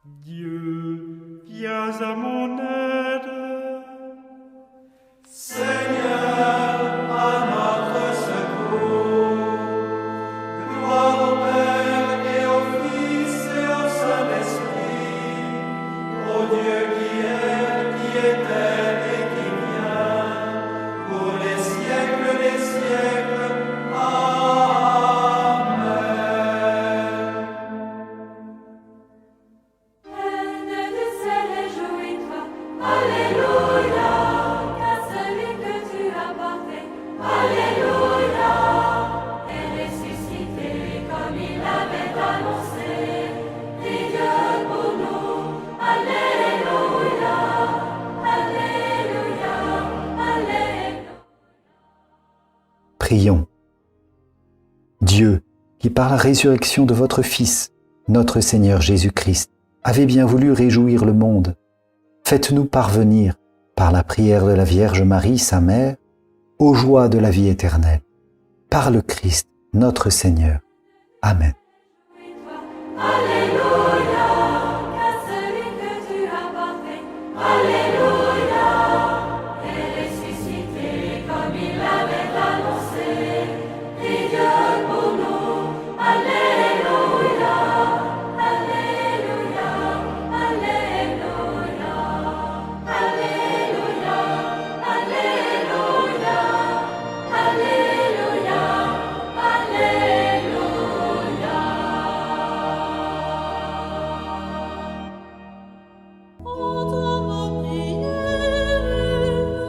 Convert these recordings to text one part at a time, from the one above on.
Dieu, viens à mon aide. Seigneur, à notre secours. Gloire au Père et au Fils et au Saint-Esprit, au Dieu qui est, qui était et qui vient, pour les siècles des siècles. Amen. Reine du ciel, réjouis-toi, Alléluia, car celui que tu as porté, Alléluia, est ressuscité comme il l'avait annoncé. Prie Dieu pour nous, Alléluia, Alléluia, Alléluia. Prions. Dieu, qui par la résurrection de votre Fils, notre Seigneur Jésus-Christ, avez bien voulu réjouir le monde, faites-nous parvenir, par la prière de la Vierge Marie, sa mère, aux joies de la vie éternelle. Par le Christ, notre Seigneur. Amen. Alléluia, car celui que tu as porté, Alléluia, est ressuscité comme il l'avait annoncé. Prie Dieu pour nous, Alléluia, Alléluia, Alléluia, Alléluia, Alléluia, Alléluia, Alléluia. Entends nos prières,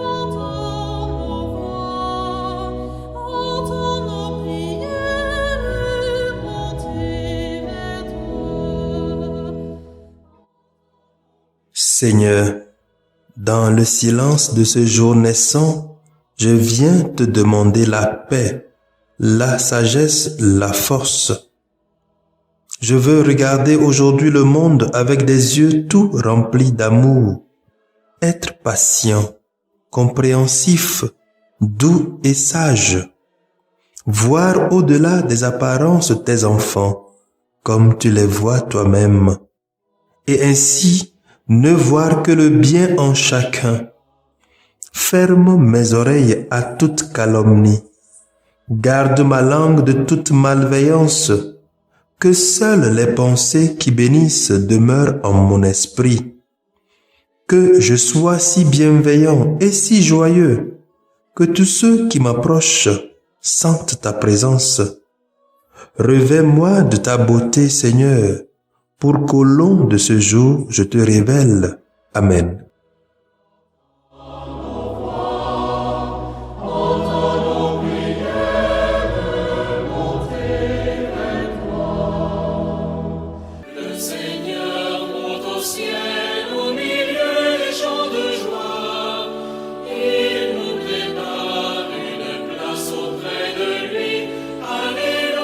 entends nos voix, entends nos prières, montez vers toi. Seigneur, dans le silence de ce jour naissant, je viens te demander la paix, la sagesse, la force. Je veux regarder aujourd'hui le monde avec des yeux tout remplis d'amour, être patient, compréhensif, doux et sage, voir au-delà des apparences tes enfants, comme tu les vois toi-même, et ainsi ne voir que le bien en chacun. Ferme mes oreilles à toute calomnie, garde ma langue de toute malveillance, que seules les pensées qui bénissent demeurent en mon esprit. Que je sois si bienveillant et si joyeux, que tous ceux qui m'approchent sentent ta présence. Revêt-moi de ta beauté, Seigneur, pour qu'au long de ce jour je te révèle. Amen. Le Seigneur monte au ciel au milieu des chants de joie. Il nous prépare une place auprès de lui. Alléluia.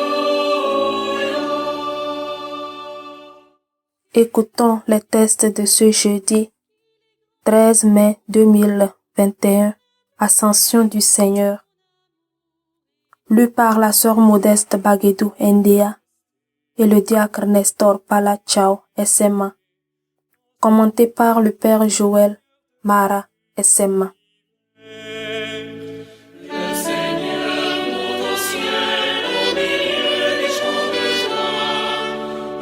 Écoutons les textes de ce jeudi 13 mai 2021, Ascension du Seigneur. Lu par la sœur Modeste Baguedou Ndea et le diacre Nestor Palachao SMA. Commenté par le père Joël Mara SMA. Le Seigneur monte au ciel au milieu des chants de joie.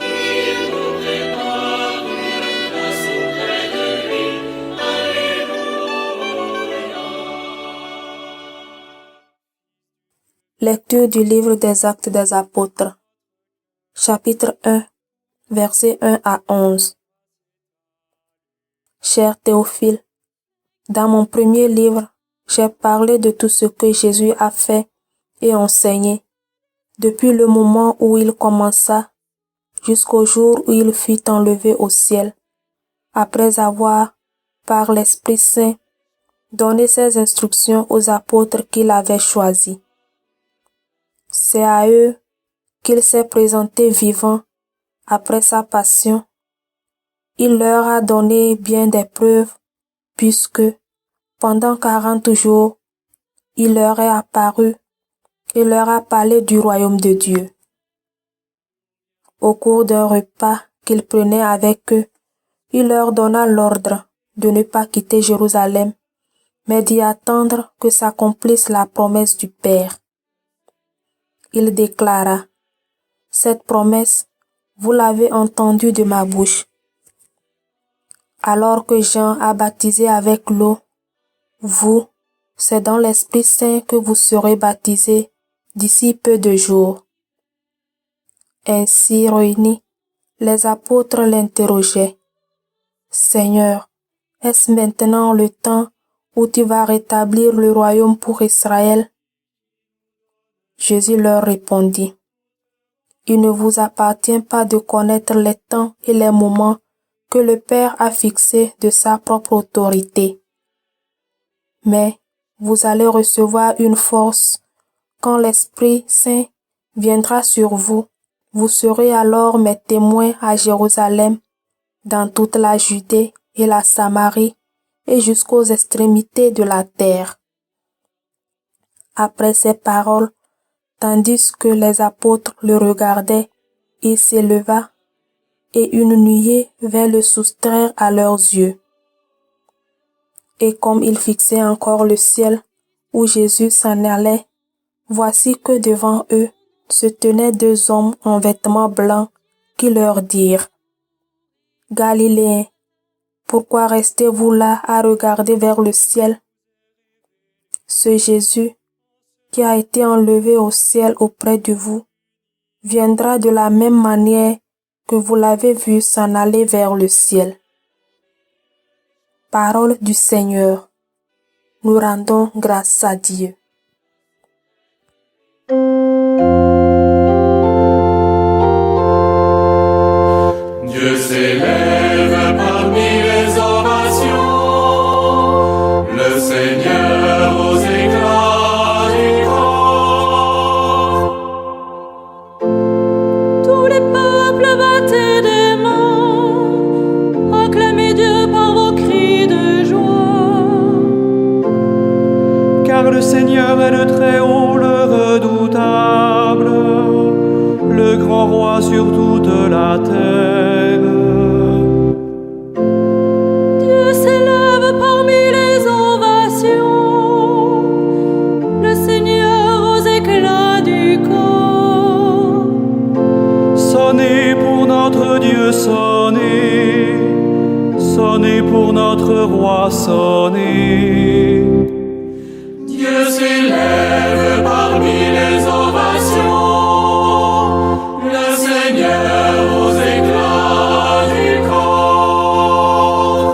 Il nous prépare une place auprès de lui. Alléluia. Lecture du livre des Actes des Apôtres. Chapitre 1, versets 1 à 11. Cher Théophile, dans mon premier livre, j'ai parlé de tout ce que Jésus a fait et enseigné, depuis le moment où il commença jusqu'au jour où il fut enlevé au ciel, après avoir, par l'Esprit Saint, donné ses instructions aux apôtres qu'il avait choisis. C'est à eux qu'il s'est présenté vivant après sa passion. Il leur a donné bien des preuves, puisque, pendant 40 jours, il leur est apparu et leur a parlé du royaume de Dieu. Au cours d'un repas qu'il prenait avec eux, il leur donna l'ordre de ne pas quitter Jérusalem, mais d'y attendre que s'accomplisse la promesse du Père. Il déclara, « Cette promesse, vous l'avez entendue de ma bouche. » Alors que Jean a baptisé avec l'eau, vous, c'est dans l'Esprit Saint que vous serez baptisés d'ici peu de jours. Ainsi réunis, les apôtres l'interrogeaient. Seigneur, est-ce maintenant le temps où tu vas rétablir le royaume pour Israël? Jésus leur répondit. Il ne vous appartient pas de connaître les temps et les moments que le Père a fixés de sa propre autorité. Mais vous allez recevoir une force quand l'Esprit Saint viendra sur vous. Vous serez alors mes témoins à Jérusalem, dans toute la Judée et la Samarie, et jusqu'aux extrémités de la terre. Après ces paroles, tandis que les apôtres le regardaient, il s'éleva, et une nuée vint le soustraire à leurs yeux. Et comme ils fixaient encore le ciel, où Jésus s'en allait, voici que devant eux se tenaient deux hommes en vêtements blancs qui leur dirent, « Galiléens, pourquoi restez-vous là à regarder vers le ciel? Ce Jésus, qui a été enlevé au ciel auprès de vous, viendra de la même manière que vous l'avez vu s'en aller vers le ciel. » Parole du Seigneur. Nous rendons grâce à Dieu. Dieu s'élève parmi les ovations, le Seigneur aux éclats du corps. Tous les peuples battez des mains, acclamez Dieu par vos cris de joie. Car le Seigneur est le Très-Haut, le redoutable, le grand roi sur toute la terre. Dieu s'élève parmi les ovations, le Seigneur aux éclats du corps. Sonnez pour notre Dieu, sonnez, sonnez pour notre roi, sonnez. Dieu s'élève parmi les ovations, le Seigneur aux éclats du corps.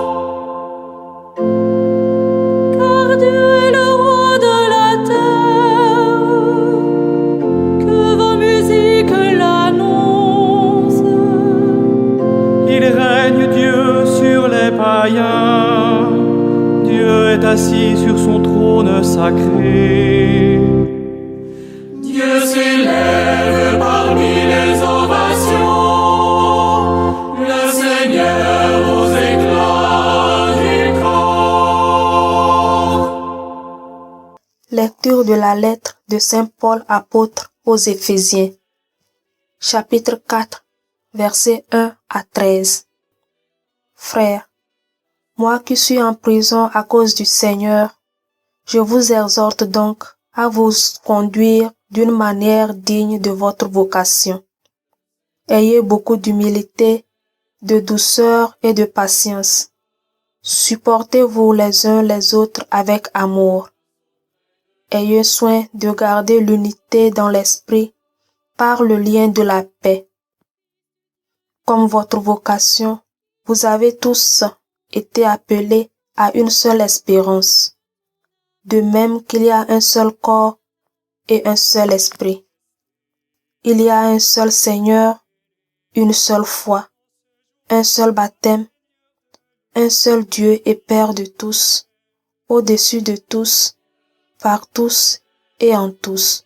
Car Dieu est le roi de la terre, que vos musiques l'annoncent. Il règne Dieu sur les païens, Dieu est assis sur son trône sacré. Dieu s'élève parmi les ovations, le Seigneur aux éclats du corps. Lecture de la lettre de Saint Paul apôtre aux Éphésiens. Chapitre 4, versets 1 à 13. Frères, moi qui suis en prison à cause du Seigneur, je vous exhorte donc à vous conduire d'une manière digne de votre vocation. Ayez beaucoup d'humilité, de douceur et de patience. Supportez-vous les uns les autres avec amour. Ayez soin de garder l'unité dans l'esprit par le lien de la paix. Comme votre vocation, vous avez tous été appelés à une seule espérance, de même qu'il y a un seul corps et un seul esprit. Il y a un seul Seigneur, une seule foi, un seul baptême, un seul Dieu et Père de tous, au-dessus de tous, par tous et en tous.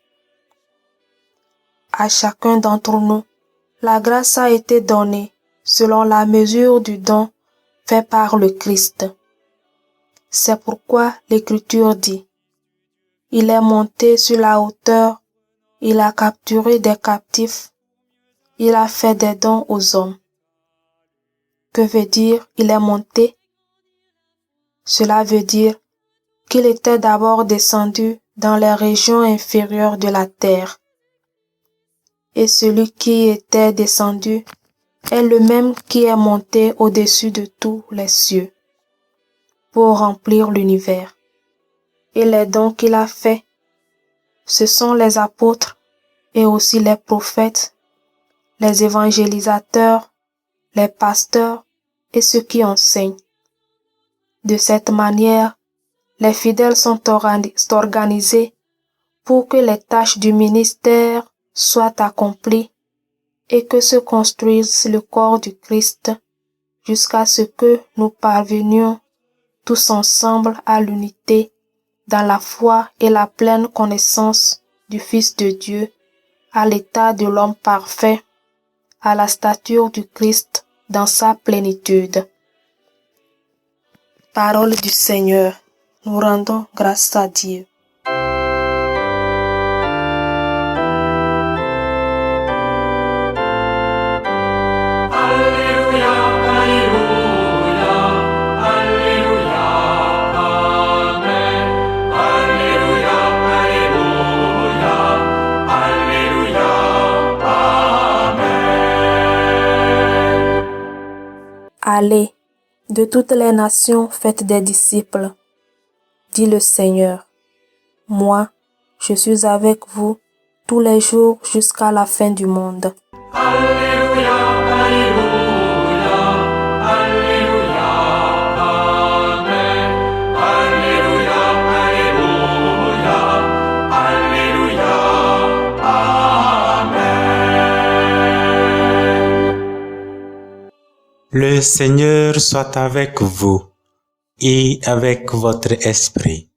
À chacun d'entre nous, la grâce a été donnée selon la mesure du don fait par le Christ. C'est pourquoi l'Écriture dit, « Il est monté sur la hauteur, il a capturé des captifs, il a fait des dons aux hommes. » Que veut dire il est monté? Cela veut dire qu'il était d'abord descendu dans les régions inférieures de la terre. Et celui qui était descendu est le même qui est monté au-dessus de tous les cieux pour remplir l'univers. Et les dons qu'il a faits, ce sont les apôtres et aussi les prophètes, les évangélisateurs, les pasteurs et ceux qui enseignent. De cette manière, les fidèles sont organisés pour que les tâches du ministère soient accomplies et que se construise le corps du Christ jusqu'à ce que nous parvenions tous ensemble à l'unité dans la foi et la pleine connaissance du Fils de Dieu, à l'état de l'homme parfait, à la stature du Christ dans sa plénitude. Parole du Seigneur, nous rendons grâce à Dieu. Allez, de toutes les nations, faites des disciples, dit le Seigneur. Moi, je suis avec vous tous les jours jusqu'à la fin du monde. Alléluia, Alléluia, Alléluia, Amen. Alléluia, Alléluia, Alléluia, Amen. Le Seigneur soit avec vous et avec votre esprit.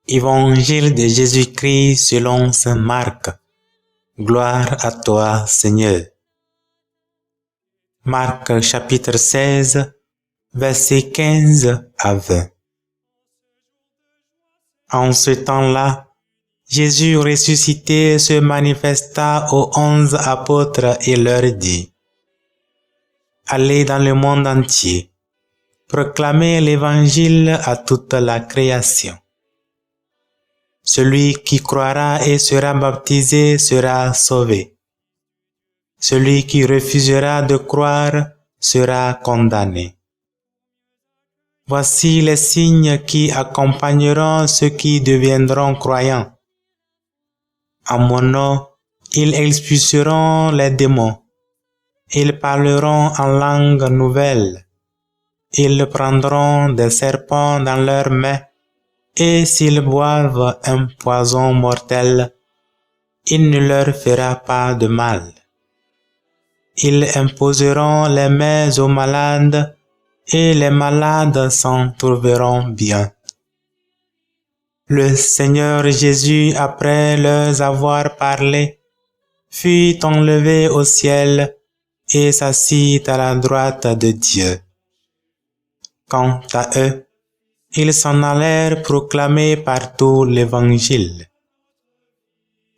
Évangile de Jésus-Christ selon saint Marc. Gloire à toi, Seigneur. Marc chapitre 16, versets 15 à 20. En ce temps-là, Jésus ressuscité se manifesta aux 11 apôtres et leur dit: Allez dans le monde entier, proclamez l'évangile à toute la création. Celui qui croira et sera baptisé sera sauvé. Celui qui refusera de croire sera condamné. Voici les signes qui accompagneront ceux qui deviendront croyants. En mon nom, ils expulseront les démons. Ils parleront en langue nouvelle. Ils prendront des serpents dans leurs mains. Et s'ils boivent un poison mortel, il ne leur fera pas de mal. Ils imposeront les mains aux malades, et les malades s'en trouveront bien. Le Seigneur Jésus, après leur avoir parlé, fut enlevé au ciel et s'assit à la droite de Dieu. Quant à eux, ils s'en allèrent proclamer partout l'Évangile.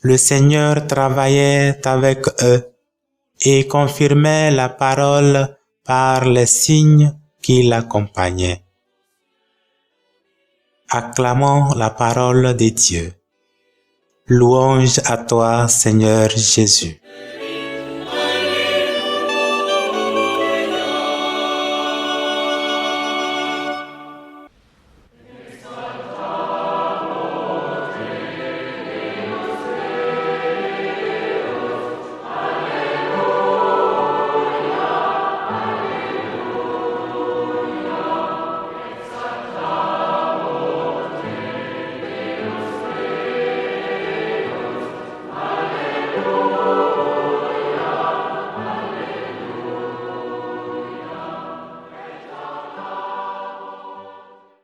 Le Seigneur travaillait avec eux et confirmait la parole par les signes qui l'accompagnaient. Acclamons la parole de Dieu. Louange à toi, Seigneur Jésus.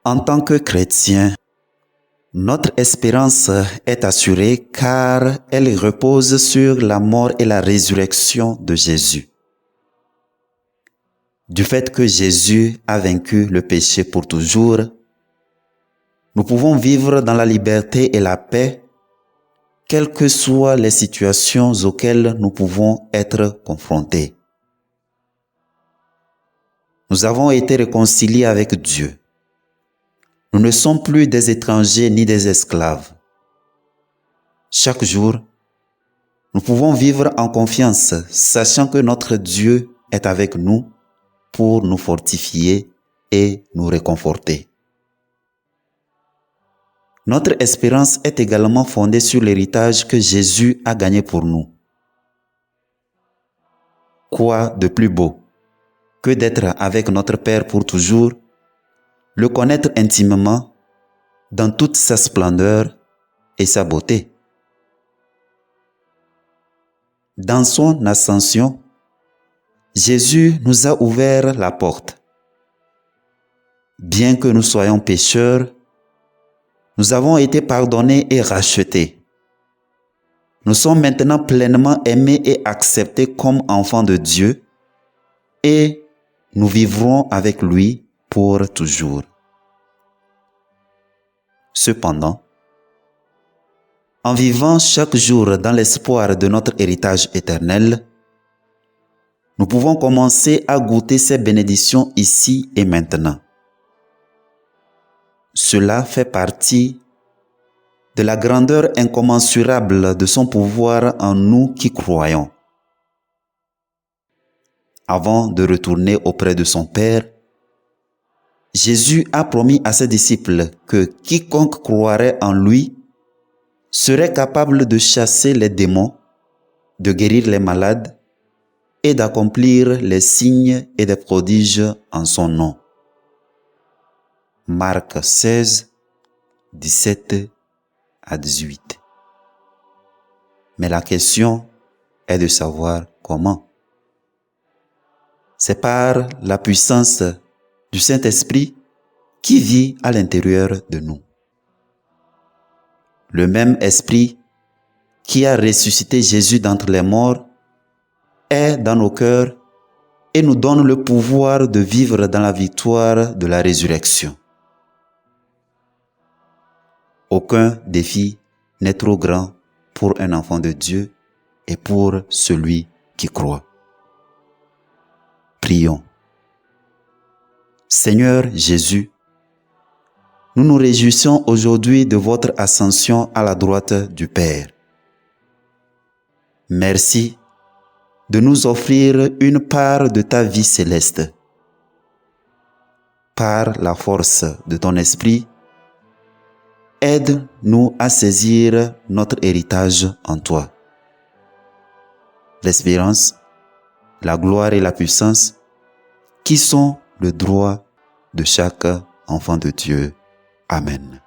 En tant que chrétiens, notre espérance est assurée car elle repose sur la mort et la résurrection de Jésus. Du fait que Jésus a vaincu le péché pour toujours, nous pouvons vivre dans la liberté et la paix, quelles que soient les situations auxquelles nous pouvons être confrontés. Nous avons été réconciliés avec Dieu. Nous ne sommes plus des étrangers ni des esclaves. Chaque jour, nous pouvons vivre en confiance, sachant que notre Dieu est avec nous pour nous fortifier et nous réconforter. Notre espérance est également fondée sur l'héritage que Jésus a gagné pour nous. Quoi de plus beau que d'être avec notre Père pour toujours, le connaître intimement dans toute sa splendeur et sa beauté. Dans son ascension, Jésus nous a ouvert la porte. Bien que nous soyons pécheurs, nous avons été pardonnés et rachetés. Nous sommes maintenant pleinement aimés et acceptés comme enfants de Dieu et nous vivrons avec lui pour toujours. Cependant, en vivant chaque jour dans l'espoir de notre héritage éternel, nous pouvons commencer à goûter ces bénédictions ici et maintenant. Cela fait partie de la grandeur incommensurable de son pouvoir en nous qui croyons. Avant de retourner auprès de son Père, Jésus a promis à ses disciples que quiconque croirait en lui serait capable de chasser les démons, de guérir les malades et d'accomplir les signes et des prodiges en son nom. Marc 16, 17 à 18. Mais la question est de savoir comment. C'est par la puissance du Saint-Esprit qui vit à l'intérieur de nous. Le même Esprit qui a ressuscité Jésus d'entre les morts est dans nos cœurs et nous donne le pouvoir de vivre dans la victoire de la résurrection. Aucun défi n'est trop grand pour un enfant de Dieu et pour celui qui croit. Prions. Seigneur Jésus, nous nous réjouissons aujourd'hui de votre ascension à la droite du Père. Merci de nous offrir une part de ta vie céleste. Par la force de ton esprit, aide-nous à saisir notre héritage en toi. L'espérance, la gloire et la puissance qui sont le droit de chaque enfant de Dieu. Amen.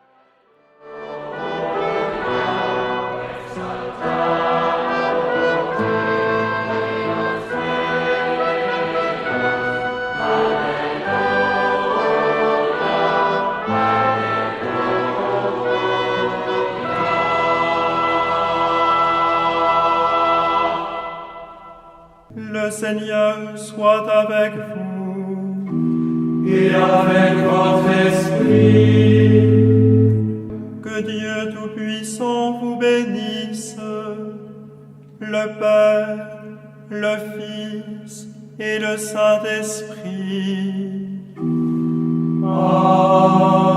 Le Seigneur soit avec vous et avec votre esprit. Que Dieu Tout-Puissant vous bénisse, le Père, le Fils et le Saint-Esprit. Amen.